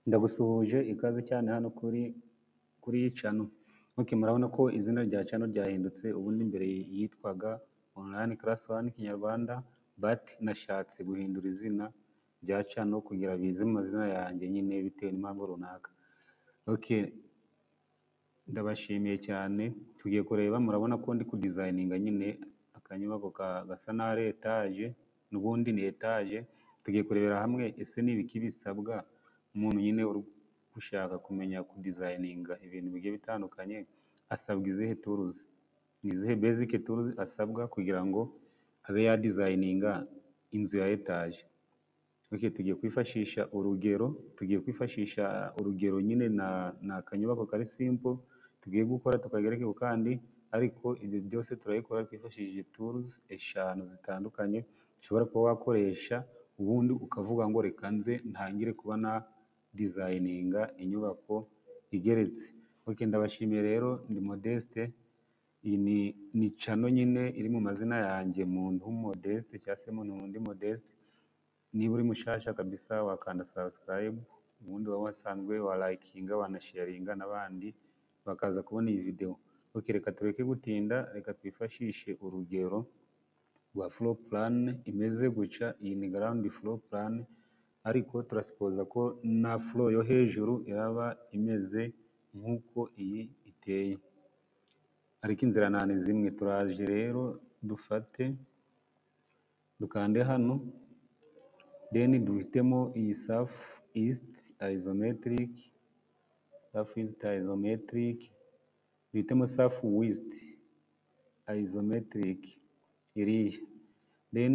Ndagusuhuje ikaze cyane hano kuri iyi cano. Murabona ko izina rya cano ryahindutse, ubundi mbere yitwaga online class 1 Kinyarwanda, but nashatse guhindura izina rya cano kugira bize mu mazina yanjye nyine bitewe n'impamvu runaka. Ndabashimiye cyane. Tugiye kureba, murabona ko ndi kudizayininga nyine akanyubako gasa na etaje, n'ubundi ni etaje. Tugiye kurebera hamwe ese ni ibiki bisabwa umuntu nyine uri gushaka kumenya kudizayininga ibintu bigiye bitandukanye. Asabwa izihe turuzi, ni izihe basic turuzi asabwa kugira ngo abe yadizayininga inzu ya etaje. Tugiye kwifashisha urugero nyine na akanyubako kari simple tugiye gukora tukagereke ku kandi, ariko ibyo byose turabikora twifashishije turuzi eshanu zitandukanye ushobora kuba wakoresha, ubundi ukavuga ngo reka nze ntangire kuba na dizayininga inyubako igeretse. Ndabashimiye rero, ndi Modeste. Iyi ni cano nyine iri mu mazina yanjye, Muntu Modeste cyangwa se Muntu Ndi Modeste. Niba uri mushasha kabisa wakanda subscribe, ubundi waba wasanzwe walayikinga wanasharinga n'abandi bakaza kubona iyi video. Reka tureke gutinda, reka twifashishe urugero rwa floor plan imeze guca. Iyi ni ground floor plan, ariko turasipoza ko na floor yo hejuru iraba imeze nk'uko iyi iteye, ariko inzira nta ni zimwe. Turaje rero dukande hano, then duhitemo iyi South East Isometric, duhitemo South West Isometric iriya, then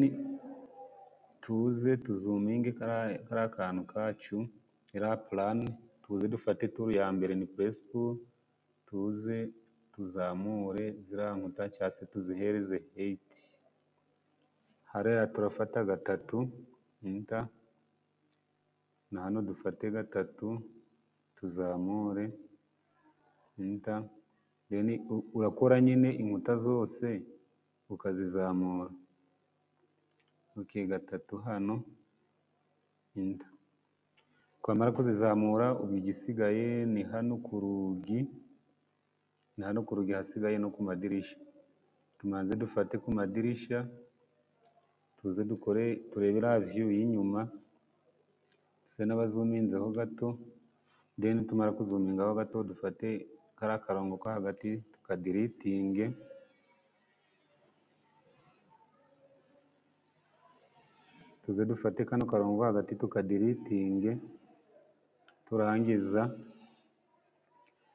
tuze tuzuminge kariya kantu kacu, iriya plan. Tuze dufate turu ya mbere ni principal, tuze tuzamure ziriya nkuta cyangwa se tuzihereze 8. Hariya turafata 3 enter, na hano dufate 3 tuzamure enter, then urakora nyine inkuta zose ukazizamura. 3 hano enter. Twamara kuzizamura, ubu igisigaye ni hano ku rugi, hasigaye no ku madirisha. Tumanze dufate ku madirisha, tuze turebe iriya view y'inyuma, tuse n'abazuminzeho gato, then tumara kuzumingaho gato dufate kariya karongo ko hagati tukadiritinge. Tuze dufate kano karongo hagati tukadiritinge, turangiza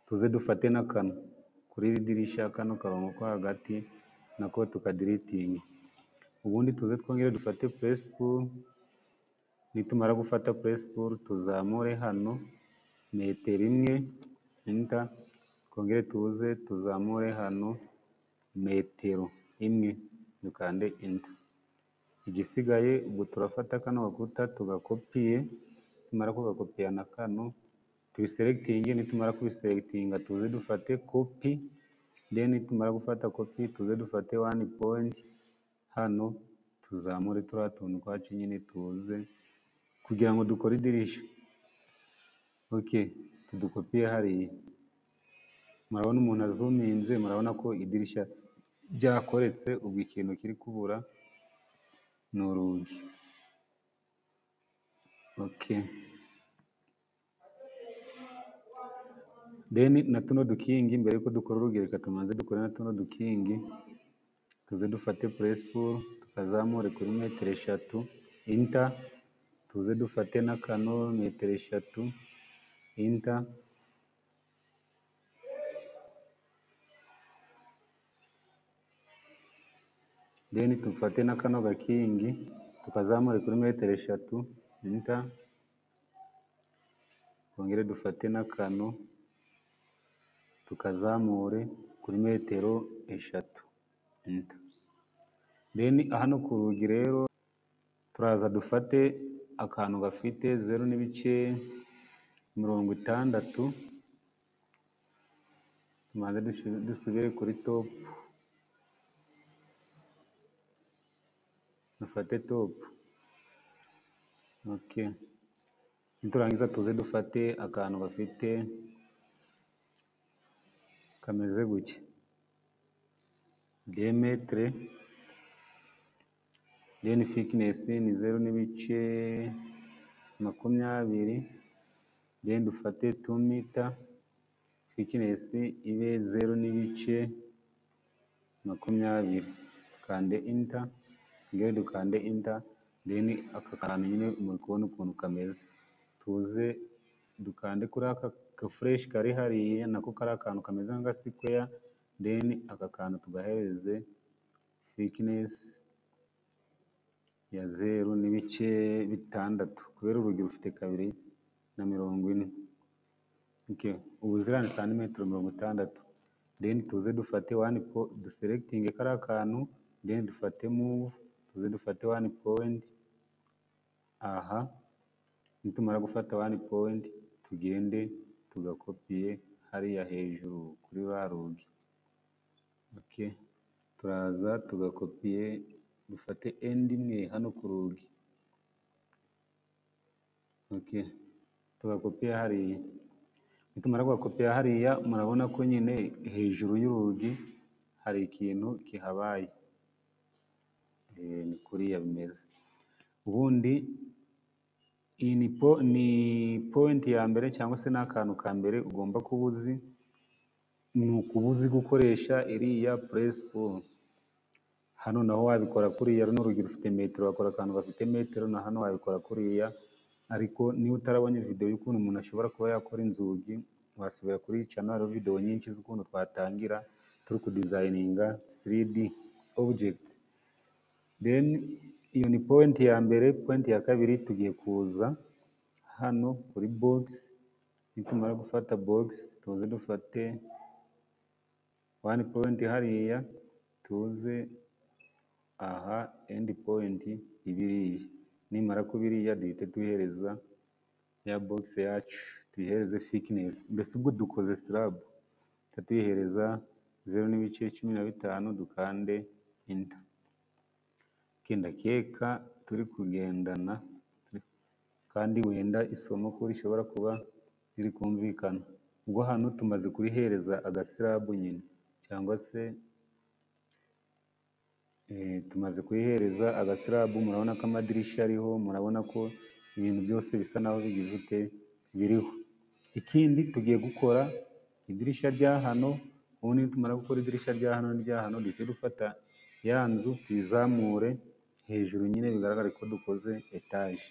tuze dufate na kano kuri iri dirisha, kano karongo ko hagati nako tukadiritinge. Ubundi tuze twongere dufate principal, nitumara gufata principal tuzamure hano 1 metero enter, twongere tuze tuzamure hano 1 metero dukande enter. Igisigaye ubwo turafata kano gakuta tugakopiye, tumara kugakopiya na kano tubiselectinge, nitumara kubiselectinga tuze dufate copy, then nitumara gufata copy tuze dufate 1 point hano, tuzamure turiya tuntu twacu nyine, tuze kugira ngo dukore idirisha. Tudukopiye hariya. Murabona umuntu azuminze, murabona ko idirisha ryakoretse. Ubwo ikintu kiri kubura ni urugi. Then na tuno dukingi, mbere yuko dukora urugi reka tumanze dukore na tuno dukingi. Tuze dufate principal tukazamure kuri 3 metero enter, tuze dufate na kano 3 metero enter, then dufate na kano gakingi tukazamure kuri 3 metero enter, twongere dufate na kano tukazamure kuri 3 metero enter. Then hano ku rugi rero turaza dufate akantu gafite 0.60, tumaze dusubire kuri top, dufate top. niturangiza tuze dufate akantu gafite kameze gutya, diametre then thickness ni 0.20, then dufate 2 meter, thickness ibe 0.20, dukande enter, dukande enter, then aka kantu nyine muri kubona ukuntu kameze, tuze dukande kuri aka ka fresh kari hariya, nako kari akantu kameze nka square, then aka kantu tugahereze thickness ya 0.6, kubera urugi rufite 2.40. Okay, ubuzira ni santimetero 60, then tuze dufate duselecting kari akantu, then dufate move, tuze dufate 1 point, aha nitumara gufata 1 point tugende tugakopiye hariya hejuru kuri ba rugi. Okay, turaza tugakopiye, dufate end imwe hano ku rugi. Okay, tugakopiye hariya, nitumara kugakopiya hariya murabona ko nyine hejuru y'urugi hari ikintu kihabaye, ni kuriya bimeze. Ubundi iyi ni point ya mbere cyangwa se n'akantu ka mbere ugomba kuba uzi, ni ukuba uzi gukoresha iriya press pull. Hano naho wabikora kuriya, runo rugi rufite metero, wakora akantu gafite metero, na hano wabikora kuriya, ariko niba utarabonye video y'ukuntu umuntu ashobora kuba yakora inzugi, wasubira kuri channel, hariho video nyinshi z'ukuntu twatangira turi kudesigninga 3D objects. Then iyo ni point ya mbere. Point ya kabiri tugiye kuza hano kuri box, nitumara gufata box tuze dufate 1 point hariya, tuze aha end point ibiriya, nimara kubiriya duhite tuhereza ya box yacu, tuyihereze thickness, mbese ubwo dukoze slab, tuyihereza 0.15, dukande enter. Ndakeka turi kugendana kandi wenda isomo ko rishobora kuba riri kumvikana. Ubwo hano tumaze kurihereza agaslabu nyine, cyangwa se tumaze kuyihereza agaslabu, murabona ko amadirisha ariho, murabona ko ibintu byose bisa naho bigize ute biriho. Ikindi tugiye gukora idirisha rya hano, ubundi tumara gukora idirisha rya hano n'irya hano, duhite dufata ya nzu tuyizamure hejuru nyine bigaragare ko dukoze etage.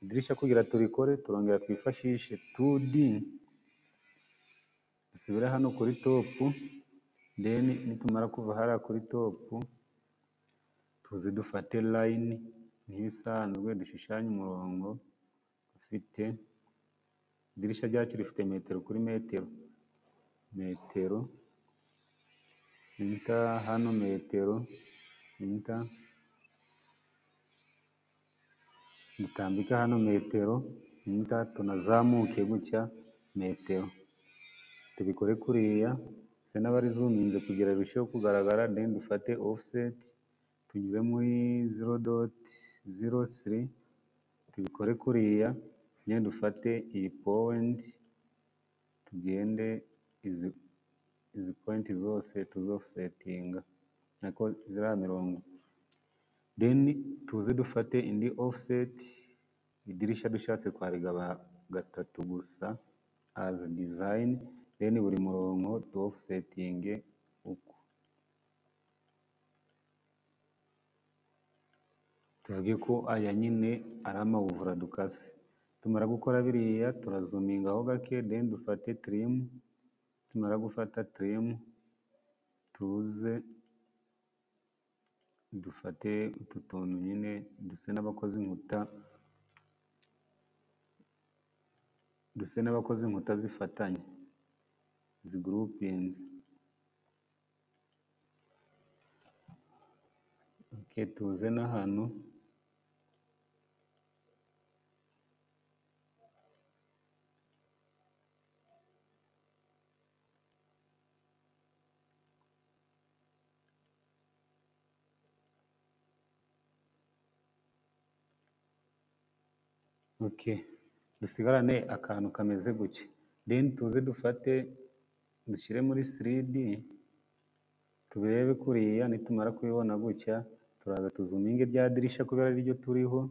Idirisha kugira turikore turongera twifashishe 2D, dusubire hano kuri top, then nitumara kuva hariya kuri top tuze dufate line nk'ibisanzwe, dushushanye umurongo ufite, idirisha ryacu rifite metero kuri metero, enter, hano metero, enter, dutambika hano metero, enter, tunazamuke gutya metero, tubikore kuriya, se n'abari zoominze kugira birusheho kugaragara, then dufate offset tunyure muri 0.03, tubikore kuriya, nyine dufate iyi point, tugende izi point zose tuzoffsetinga nako ziriya mirongo, then tuze dufate indi offset, idirisha dushatse twarigaba gatatu gusa as design, then buri murongo tu offsetinge uko. Tuvuge ko aya nyine ari amawuvura dukase. Tumara gukora biriya turazumingaho gake, then dufate trim, tumara gufata trim tuze dufate utu tuntu nyine duse n'abakoze inkuta zifatanye, zigroupinze. Okay, tuze n'ahantu okay, dusigarane akantu kameze gutya. Then tuze dufate dushyire muri 3D tubirebe kuriya, nitumara kubibona gutya turaza tuzuminge rya dirisha kubera ari ryo turiho,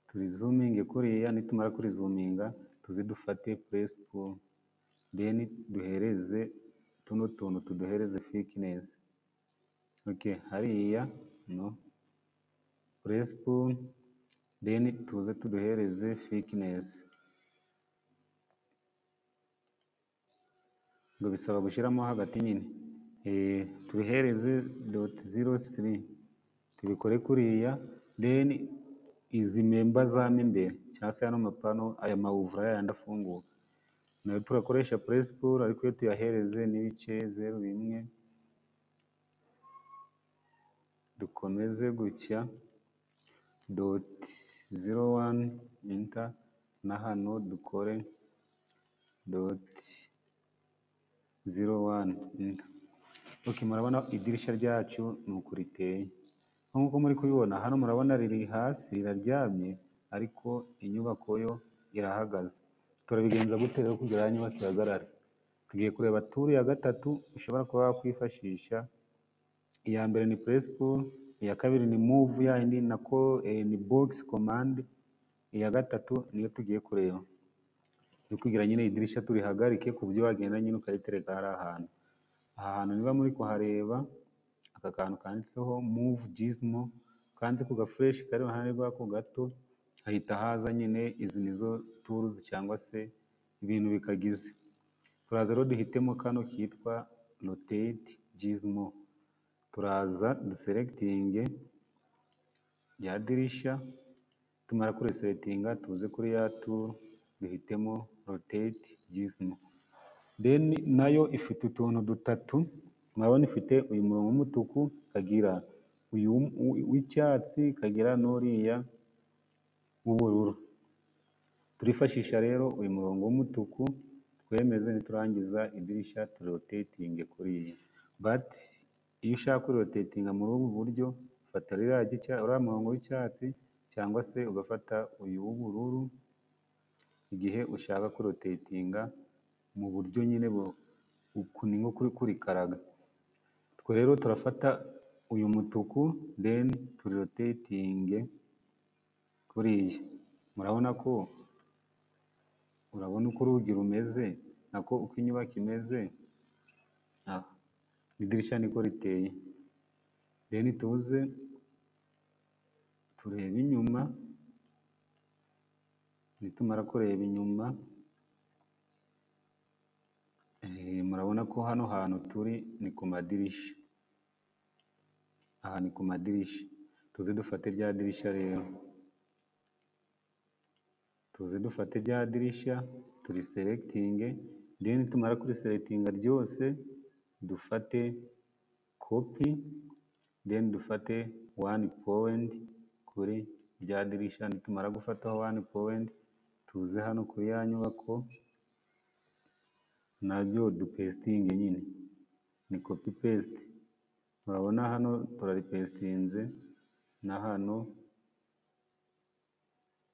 turizuminge kuriya, nitumara kurizuminga tuze dufate press pull, then duhereze tuno tuntu tuduhereze thickness. Okay, hariya no press pull, then tuze tuduhereze thickness. Ngo bisaba gushyiramo hagati nyine, tubihereze .03 tubikore kuriya, then izi memba zamo imbere cyangwa se hano mapano aya mawuvura yayandi afunguka nayo turakoresha press pull, ariko iyo tuyahereze n'ibice 0.1 dukomeze gutya .01 enter, na hano dukore .01 enter. Okay, murabona idirishya ryacu ni uku riteye. Nk'uko muri kubibona hano murabona riri hasi riraryamye, ariko inyubako yo irahagaze. Turabigenza gute rero kugira ngo inyubako ihagarare? Tugiye kureba turu ya gatatu ushobora kuba wakwifashisha. Iya mbere ni press pull, iya kabiri ni move yindi nako ni box command, iya gatatu niyo tugiye kureba yo kugira nyine idirishya turihagarike ku buryo wagenda nyine ukaritereka hari ahantu. Aha hantu niba muri kuhareba aka kantu kanditseho move gizmo, kanze ku gafresh kari iruhande rwako gato, hahita haza nyine izi nizo tools cyangwa se ibintu bikagize. Turaza rero duhitemo kano kitwa rotate gizmo, turaza duselectinge ya dirisha, tumara kureselectinga tuze kuri ya tool duhitemo rotate gizmo. Then nayo ifite utuntu dutatu, murabona ifite uyu murongo w'umutuku, kagira uyu w'icyatsi, kagira n'uriya w'ubururu. Turifashisha rero uyu murongo w'umutuku twemeze, niturangiza idirishya turotatinge kuriya. But iyo ushaka kurotatinga muri ubu buryo ufata uriya murongo w'icyatsi cyangwa se ugafata uyu w'ubururu, igihe ushaka kurotatinga mu buryo nyine ni nko kurikaraga. Twe rero turafata uyu mutuku then turirotatinge kuriya. Murabona ko uko urugi rumeze nako uko inyubako imeze, idirishya niko riteye. Then tuze turebe inyuma, nitumara kureba inyuma murabona ko hano hantu turi ni ku madirishya. Aha ni ku madirishya. Tuze dufate rya dirishya rero, tuze dufate rya dirishya turiselectinge, then tumara kuriselectinga ryose dufate copy, then dufate 1 point kuri rya dirishya. Nitumara gufataho 1 point tuze hano kuri ya nyubako nabyo dupestinge nyine, ni copy paste. Murabona hano turaripestinze, na hano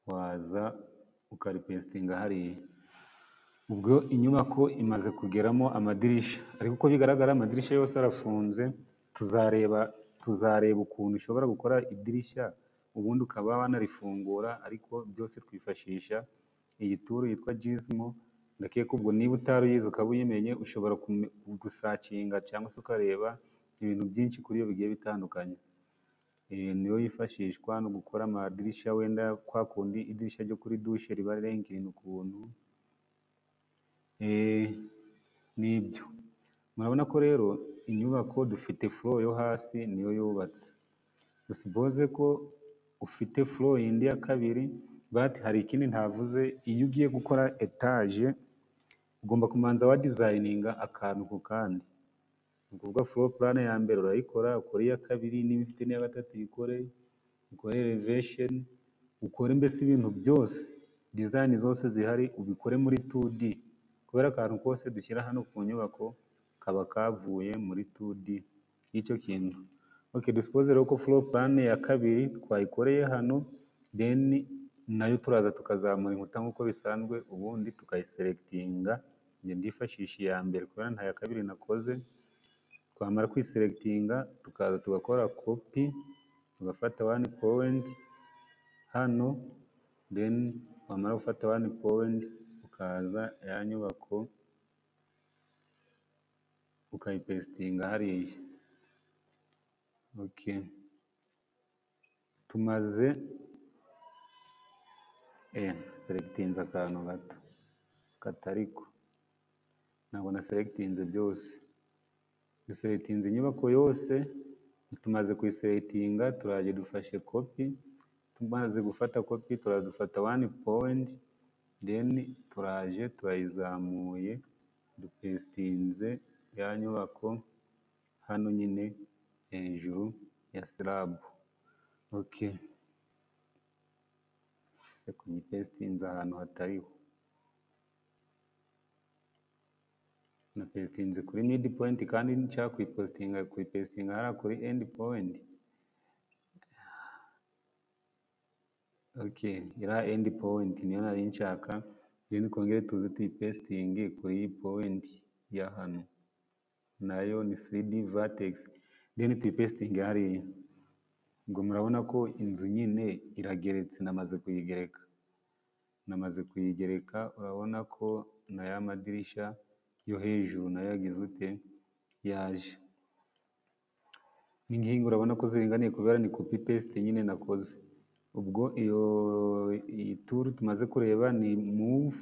waza ukaripestinga hariya. Ubwo inyubako imaze kugeramo amadirishya, ariko uko bigaragara amadirishya yose arafunze. Tuzareba ukuntu ushobora gukora idirishya ubundi ukaba wanarifungura, ariko byose twifashisha iyi tool yitwa gizmo. Ndakeka ubwo niba utari uyizi ukaba uyimenye, ushobora gusacinga cyangwa se ukareba ibintu byinshi kuri yo bigiye bitandukanye. Niyo yifashishwa no gukora amadirishya, wenda kwa kundi idirishya ryo kuri dushe riba rirenkirina ukuntu. Nibyo murabona ko rero inyubako dufite floor yo hasi niyo yubatse. Dusipoze ko ufite floor yindi ya kabiri, but hari ikindi ntavuze. Iyo ugiye gukora etage ugomba kumanza wa designinga akantu ku kandi. Ni ukuvuga floor plan ya mbere urayikora, ukore iya kabiri, niba ufite n'iya gatatu uyikore, ukore elevation, ukore mbese ibintu byose, design zose zihari ubikore muri 2D, kubera akantu kose dushyira hano ku nyubako kaba kavuye muri 2D y'icyo kintu. Okay, dusipoze rero ko floor plan ya kabiri twayikoreye hano, then nayo turaza tukazamura inkuta nk'uko bisanzwe, ubundi tukayiselectinga. Njye ndifashisha iya mbere kubera nta ya kabiri nakoze. Twamara kuyiselectinga tukaza tugakora copy, tugafata one point hano, then wamara gufata one point ukaza ya nyubako ukayipestinga hariya. Okay, tumaze selectinze akantu gato katariko, ntabwo na selectinze byose. Duselectinze inyubako yose, tumaze kuyiselectinga turaje dufashe copy. Tumaze gufata copy turaza dufata one point, then turaje turayizamuye dupestinze ya nyubako hano nyine hejuru ya slab. Okay, se kuyipestinze ahantu hatariho, na pestinze kuri mid point kandi nshaka kuyipestinga hariya kuri end point. Okay, iriya end point niyo nari nshaka, then twongere tuze tuyipestinge kuri iyi point ya hano, nayo ni 3D vertex, then tuyipestinge hariya. Ngo murabona ko inzu nyine irageretse, namaze kuyigereka. Urabona ko na ya madirisha yo hejuru nayo yagize ute, yaje. N'inkingi urabona ko ziringaniye kubera ni copy paste nyine nakoze. Ubwo iyi tool tumaze kureba ni move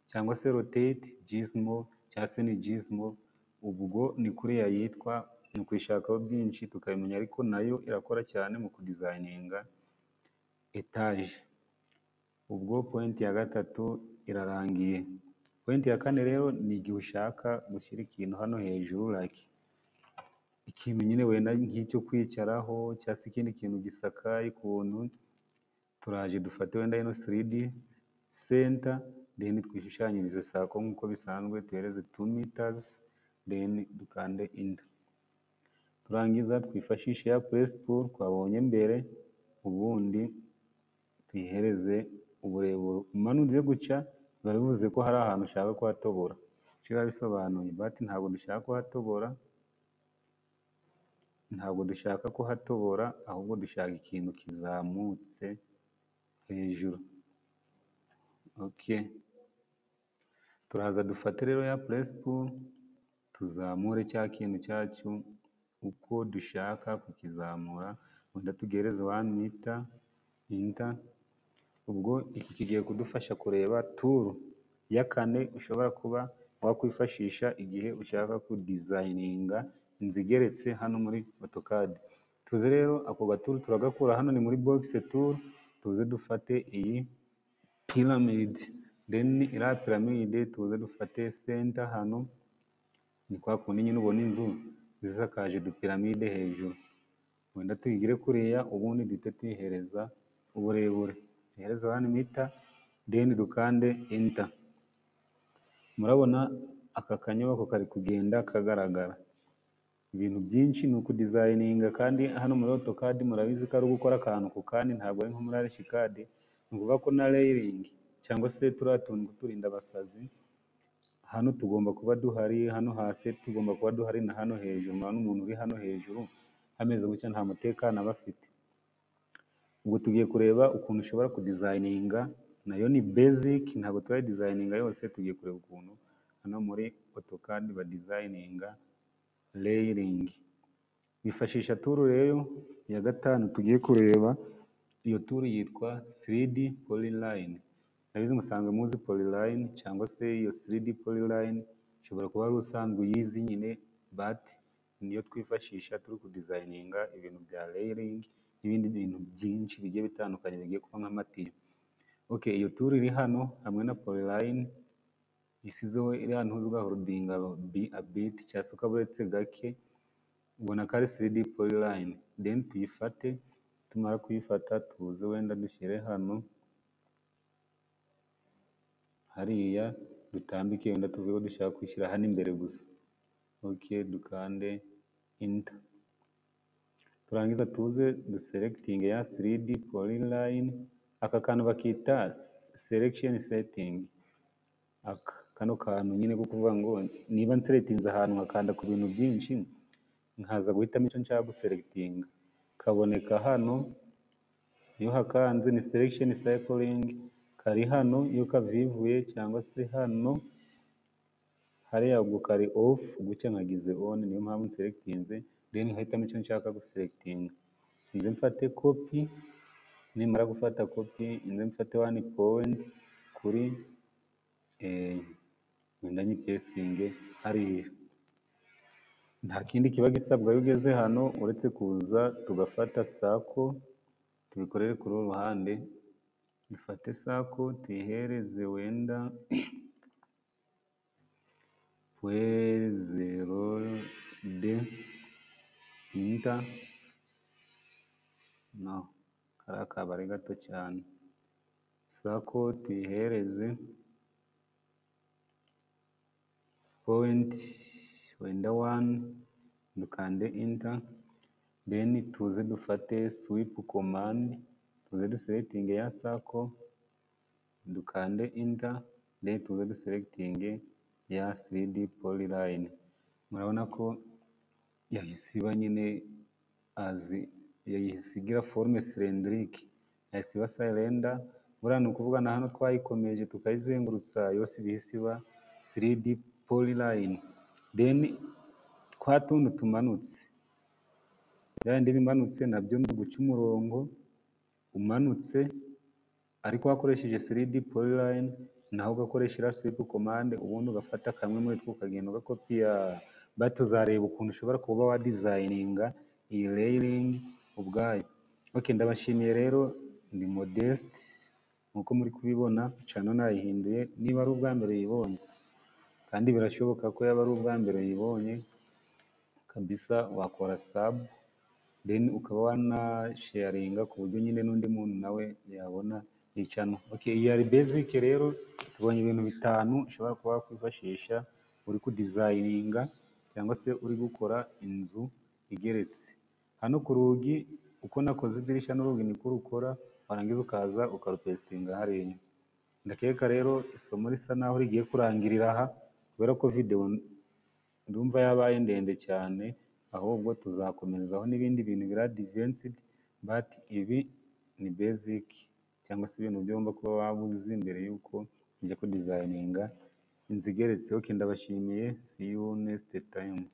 cyangwa se rotate, gizmo cyangwa se ni gizmo. Ubwo ni kuriya yitwa, ni ukuyishakaho byinshi tukabimenya, ariko nayo irakora cyane mu kudesigninga etage. Ubwo point ya gatatu irarangiye. Point ya kane rero ni igihe ushaka gushyira ikintu hano hejuru, like ikintu nyine wenda nk'icyo kwicaraho cyangwa se ikindi kintu gisakaye ukuntu. Turaje dufate wenda ino 3D center, then twishushanyirize sako nk'uko bisanzwe, tuhereze 2 meters, then dukande enter. Turangiza twifashishe ya press tool twabonye mbere, ubundi tuyihereze uburebure. Umanuye guca biba bivuze ko hari ahantu ushaka kuhatobora, biba bisobanuye. But ntabwo dushaka kuhatobora, ahubwo dushaka ikintu kizamutse hejuru. Okay, turaza dufate rero ya press tool tuzamure cya kintu cyacu uko dushaka kukizamura, wenda tugereze 1 meter enter. Ubwo iki kigiye kudufasha kureba tool ya kane ushobora kuba wakwifashisha igihe ushaka kudesigninga inzu igeretse hano muri AutoCAD. Tuze rero ako gaturu turagakura hano, ni muri box tool. Tuze dufate iyi pyramid, then iriya pyramid tuze dufate center hano. Ni kwa kundi nyine ubona inzu zisakaje dupiramide hejuru, wenda tuyigire kuriya, ubundi duhite tuyihereza uburebure, tuyihereza 1 meter, then dukande enter. Murabona aka kanyubako kari kugenda kagaragara. Ibintu byinshi ni ukudesigninga, kandi hano muri AutoCAD murabizi ko ari gukora akantu ku kandi, ntabwo ari nko muri Archicad. Ni ukuvuga ko na layering cyangwa se turiya tuntu turinda abasazi, hano tugomba kuba duhari, hano hasi tugomba kuba duhari, na hano hejuru. Murabona umuntu uri hano hejuru hameze gutya nta mutekano aba afite. Ubwo tugiye kureba ukuntu ushobora kudesigninga, nayo ni basic, ntabwo turayidesigninga yose. Tugiye kureba ukuntu hano muri AutoCAD badesigninga layering. Bifashisha tool rero ya gatanu tugiye kureba. Iyo tool yitwa 3D polyline. Nabizi musanzwe muzi polyline cyangwa se iyo 3D polyline, ushobora kuba ari usanzwe uyizi nyine, but niyo twifashisha turi kudesigninga ibintu bya layering n'ibindi bintu byinshi bigiye bitandukanye bigiye kuba nk'amatiyo. Okay, iyo tool iri hano hamwe na polyline isizeho iriya ntuzuga holdinga a bit cyangwa se ukaba uretse gake, ubona ko ari 3D polyline. Then tuyifate, tumara kuyifata tuze wenda dushyire hano hariya, dutambike, wenda tuvuge ko dushaka kwishyira hano imbere gusa. Okay, dukande enter. Turangiza tuze duselecting ya 3D polyline, aka kantu bakita selection setting. Kano kantu nyine ko kuvuga ngo niba nseretinze ahantu nkakanda ku bintu byinshi, nkaza guhitamo icyo nshaka guselectinga, kaboneka hano. Iyo hakanze ni selection cycling, kari hano iyo kavivuye, cyangwa se hano hariya ubwo kari off, gutya nkagize on, niyo mpamvu nselectinze, then nkahitamo icyo nshaka guselectinga. Nze mfate copy, nimara gufata copy nze mfate 1 point kuri wenda nyipestinge hariya. Nta kindi kiba gisabwa iyo ugeze hano, uretse kuza tugafata sako tubikorere kuri uru ruhande. Dufate sako tuyihereze wenda .0D inter, no kariya kabare gato cyane. Sako tuyihereze point wenda 1, dukande enter, then tuze dufate sweep command, tuze duselectinge ya sako, dukande enter, then tuze duselectinge ya 3D polyline. Murabona ko yahise iba nyine yahise igira forme cylindrique, yahise iba cylinder. Buriya ni ukuvuga na hano twayikomeje tukayizengurutsa, yose ihise iba 3D polyline. Then twa tuntu tumanutse, byandi bimanutse nabyo ni uguca umurongo umanutse, ariko wakoresheje 3D polyline, naho ugakoresha sweep command, ubundi ugafata kamwe muri two ukagenda ugakopiya. Tuzareba ukuntu ushobora kuba wa designinga iyi layering ubwayo. Okay, ndabashimiye rero, ndi Modeste nkuko muri kubibona, channel nayihinduye. Niba ari ubwa mbere uyibonye, kandi birashoboka ko yaba ari ubwa mbere uyibonye kabisa, wakora sub, then ukaba wanasharinga ku buryo nyine n'undi muntu nawe yabona iyi channel. Okay, iyi ari basic rero. Tubonye ibintu 5 ushobora kuba wakwifashisha uri kudesigninga cyangwa se uri gukora inzu igeretse. Hano ku rugi uko nakoze idirishya n'urugi niko rukora, warangiza ukaza ukarupestinga hariya. Ndakeka rero isomo risa naho rigiye kurangirira aha, kubera ko video ndumva yabaye ndende cyane, ahubwo tuzakomerezaho n'ibindi bintu biri advanced, but ibi ni basic cyangwa se ibintu ugomba kuba wabuzi mbere yuko ujya kudesigninga inzu igeretse. Okay, ndabashimiye, see you next time.